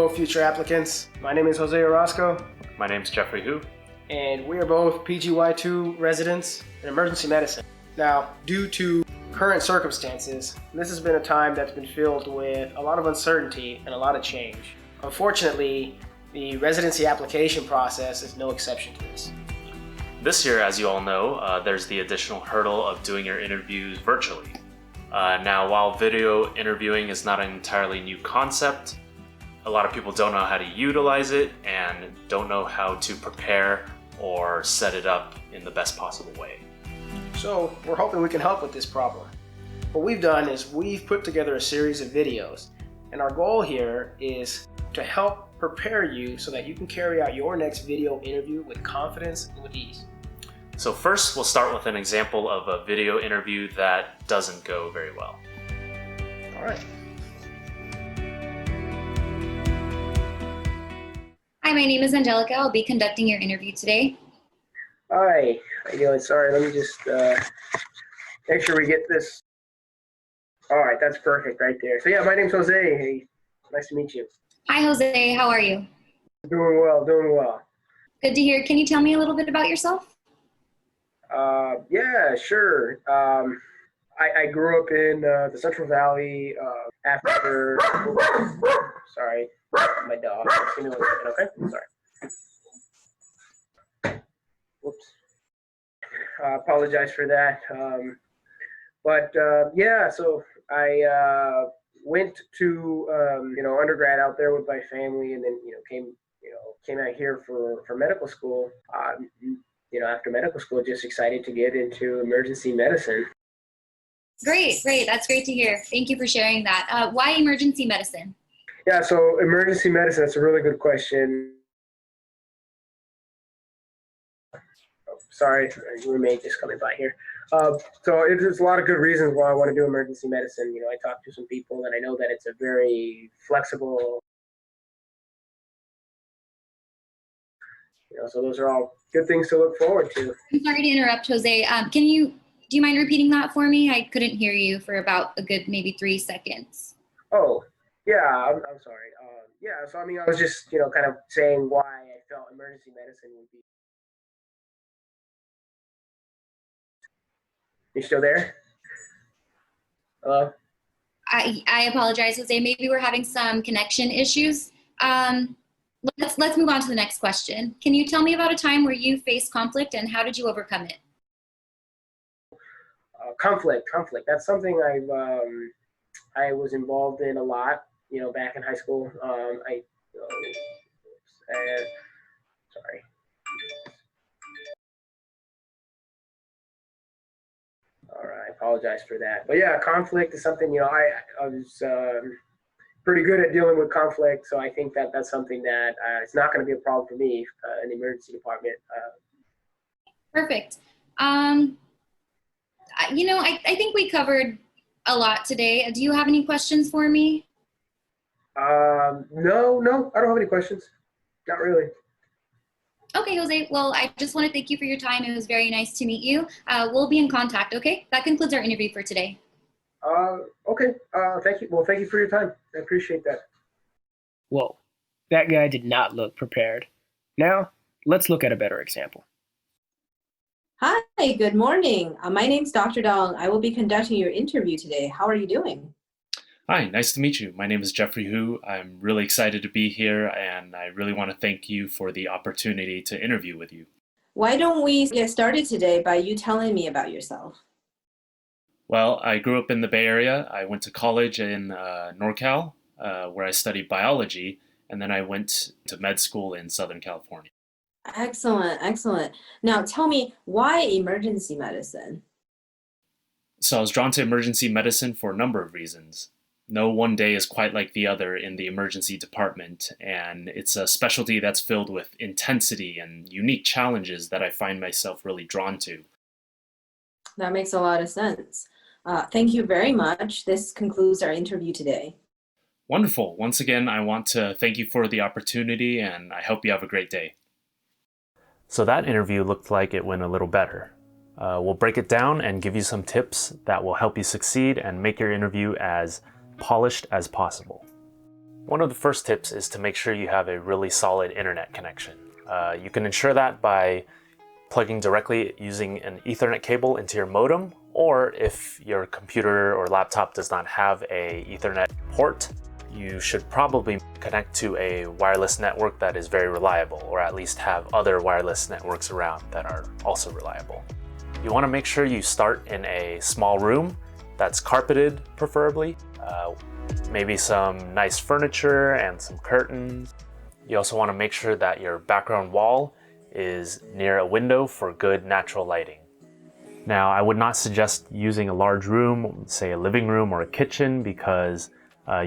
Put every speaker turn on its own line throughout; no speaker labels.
Hello, future applicants. My name is Jose Orozco,
My name's Jeffrey Hu.
and we are both PGY2 residents in emergency medicine. Now, due to current circumstances, this has been a time that's been filled with a lot of uncertainty and a lot of change. Unfortunately, the residency application process is no exception to this.
This year, as you all know, there's the additional hurdle of doing your interviews virtually. Now, while video interviewing is not an entirely new concept, a lot of people don't know how to utilize it and don't know how to prepare or set it up in the best possible way.
So we're hoping we can help with this problem. What we've done is we've put together a series of videos, and our goal here is to help prepare you so that you can carry out your next video interview with confidence and with ease.
So first, we'll start with an example of a video interview that doesn't go very well.
All right.
Hi, my name is Angelica. I'll be conducting your interview today.
Hi, how you doing? Sorry, let me just make sure we get this. All right, that's perfect right there. So yeah, my name's Jose. Hey, nice to meet you.
Hi, Jose. How are you?
Doing well, doing well.
Good to hear. Can you tell me a little bit about yourself?
Yeah, sure. I grew up in the Central Valley after, sorry, my dog. Just give me 1 second, okay? Sorry. Whoops. Apologize for that. Yeah, so I went to, undergrad out there with my family, and then, came out here for medical school. After medical school, just excited to get into emergency medicine.
Great. That's great to hear. Thank you for sharing that. Why emergency medicine?
Yeah, so emergency medicine, that's a really good question. Oh, sorry, my roommate just coming by here. So there's a lot of good reasons why I want to do emergency medicine. I talked to some people, and I know that it's a very flexible, so those are all good things to look forward to.
I'm sorry to interrupt, Jose. Do you mind repeating that for me? I couldn't hear you for about a good maybe 3 seconds.
Oh, yeah, I'm sorry. So I was just, kind of saying why I felt emergency medicine would be. You still there? Hello?
I apologize, Jose. Maybe we're having some connection issues. Let's move on to the next question. Can you tell me about a time where you faced conflict and how did you overcome it?
Conflict. That's something I was involved in a lot. Back in high school. Sorry. All right, I apologize for that. But yeah, conflict is something. I was pretty good at dealing with conflict, so I think that's something that it's not going to be a problem for me in the emergency department.
Perfect. I think we covered a lot today. Do you have any questions for me?
No, I don't have any questions. Not really.
Okay, Jose. Well, I just want to thank you for your time. It was very nice to meet you. We'll be in contact, okay? That concludes our interview for today.
Okay. Thank you. Well, thank you for your time. I appreciate that.
Whoa, that guy did not look prepared. Now, let's look at a better example.
Hi, good morning. My name's Dr. Dong. I will be conducting your interview today. How are you doing?
Hi, nice to meet you. My name is Jeffrey Hu. I'm really excited to be here, and I really want to thank you for the opportunity to interview with you.
Why don't we get started today by you telling me about yourself?
Well, I grew up in the Bay Area. I went to college in NorCal, where I studied biology, and then I went to med school in Southern California.
Excellent. Now tell me, why emergency medicine?
So I was drawn to emergency medicine for a number of reasons. No one day is quite like the other in the emergency department, and it's a specialty that's filled with intensity and unique challenges that I find myself really drawn to.
That makes a lot of sense. Thank you very much. This concludes our interview today.
Wonderful. Once again, I want to thank you for the opportunity, and I hope you have a great day. So that interview looked like it went a little better. We'll break it down and give you some tips that will help you succeed and make your interview as polished as possible. One of the first tips is to make sure you have a really solid internet connection. You can ensure that by plugging directly using an Ethernet cable into your modem, or if your computer or laptop does not have a Ethernet port, you should probably connect to a wireless network that is very reliable, or at least have other wireless networks around that are also reliable. You want to make sure you start in a small room that's carpeted, preferably. Maybe some nice furniture and some curtains. You also want to make sure that your background wall is near a window for good natural lighting. Now, I would not suggest using a large room, say a living room or a kitchen, because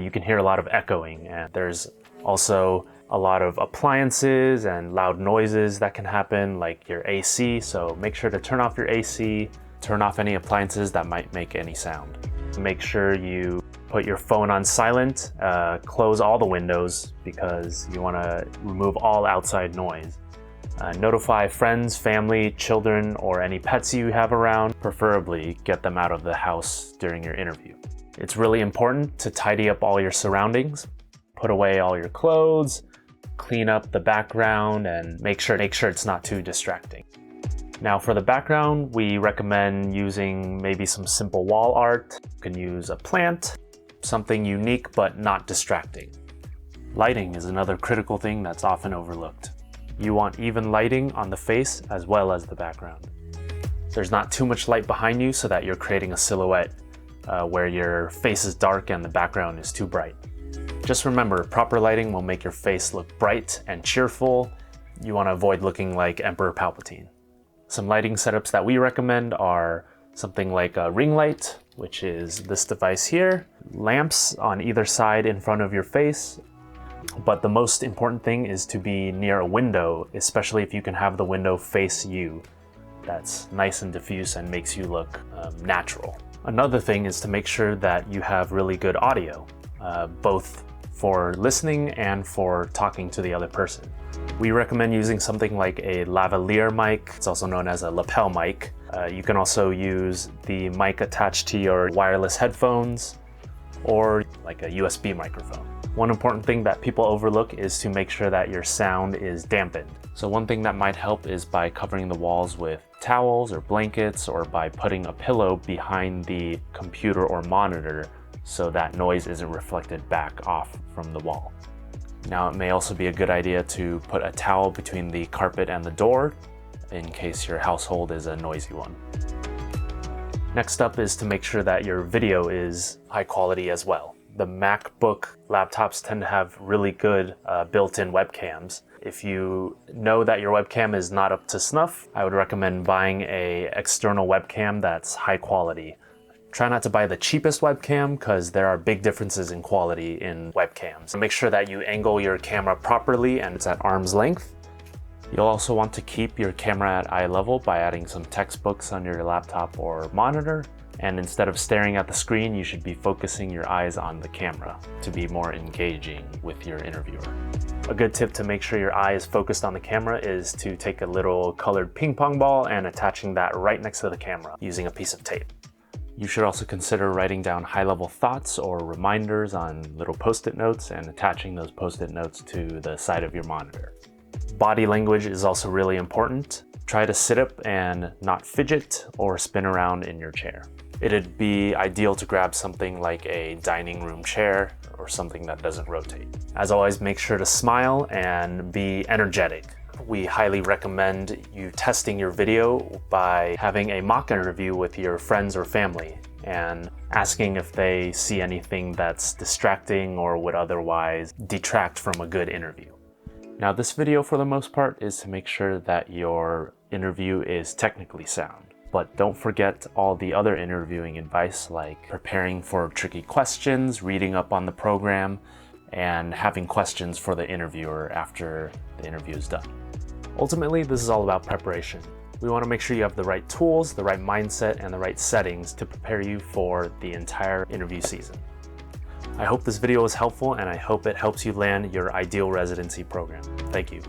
you can hear a lot of echoing, and there's also a lot of appliances and loud noises that can happen, like your AC, so make sure to turn off your AC, turn off any appliances that might make any sound. Make sure you put your phone on silent, close all the windows because you want to remove all outside noise. Notify friends, family, children, or any pets you have around. Preferably get them out of the house during your interview. It's really important to tidy up all your surroundings, put away all your clothes, clean up the background, and make sure it's not too distracting. Now for the background, we recommend using maybe some simple wall art. You can use a plant, something unique but not distracting. Lighting is another critical thing that's often overlooked. You want even lighting on the face as well as the background. There's not too much light behind you so that you're creating a silhouette where your face is dark and the background is too bright. Just remember, proper lighting will make your face look bright and cheerful. You want to avoid looking like Emperor Palpatine. Some lighting setups that we recommend are something like a ring light, which is this device here, lamps on either side in front of your face. But the most important thing is to be near a window, especially if you can have the window face you. That's nice and diffuse and makes you look natural. Another thing is to make sure that you have really good audio, both for listening and for talking to the other person. We recommend using something like a lavalier mic. It's also known as a lapel mic. You can also use the mic attached to your wireless headphones or like a USB microphone. One important thing that people overlook is to make sure that your sound is dampened. So one thing that might help is by covering the walls with towels or blankets, or by putting a pillow behind the computer or monitor so that noise isn't reflected back off from the wall. Now, it may also be a good idea to put a towel between the carpet and the door in case your household is a noisy one. Next up is to make sure that your video is high quality as well. The MacBook laptops tend to have really good built-in webcams. If you know that your webcam is not up to snuff, I would recommend buying an external webcam that's high quality. Try not to buy the cheapest webcam because there are big differences in quality in webcams. Make sure that you angle your camera properly and it's at arm's length. You'll also want to keep your camera at eye level by adding some textbooks on your laptop or monitor. And instead of staring at the screen, you should be focusing your eyes on the camera to be more engaging with your interviewer. A good tip to make sure your eye is focused on the camera is to take a little colored ping pong ball and attaching that right next to the camera using a piece of tape. You should also consider writing down high-level thoughts or reminders on little post-it notes and attaching those post-it notes to the side of your monitor. Body language is also really important. Try to sit up and not fidget or spin around in your chair. It'd be ideal to grab something like a dining room chair or something that doesn't rotate. As always, make sure to smile and be energetic. We highly recommend you testing your video by having a mock interview with your friends or family and asking if they see anything that's distracting or would otherwise detract from a good interview. Now, this video for the most part is to make sure that your interview is technically sound. But don't forget all the other interviewing advice, like preparing for tricky questions, reading up on the program, and having questions for the interviewer after the interview is done. Ultimately, this is all about preparation. We want to make sure you have the right tools, the right mindset, and the right settings to prepare you for the entire interview season. I hope this video was helpful, and I hope it helps you land your ideal residency program. Thank you.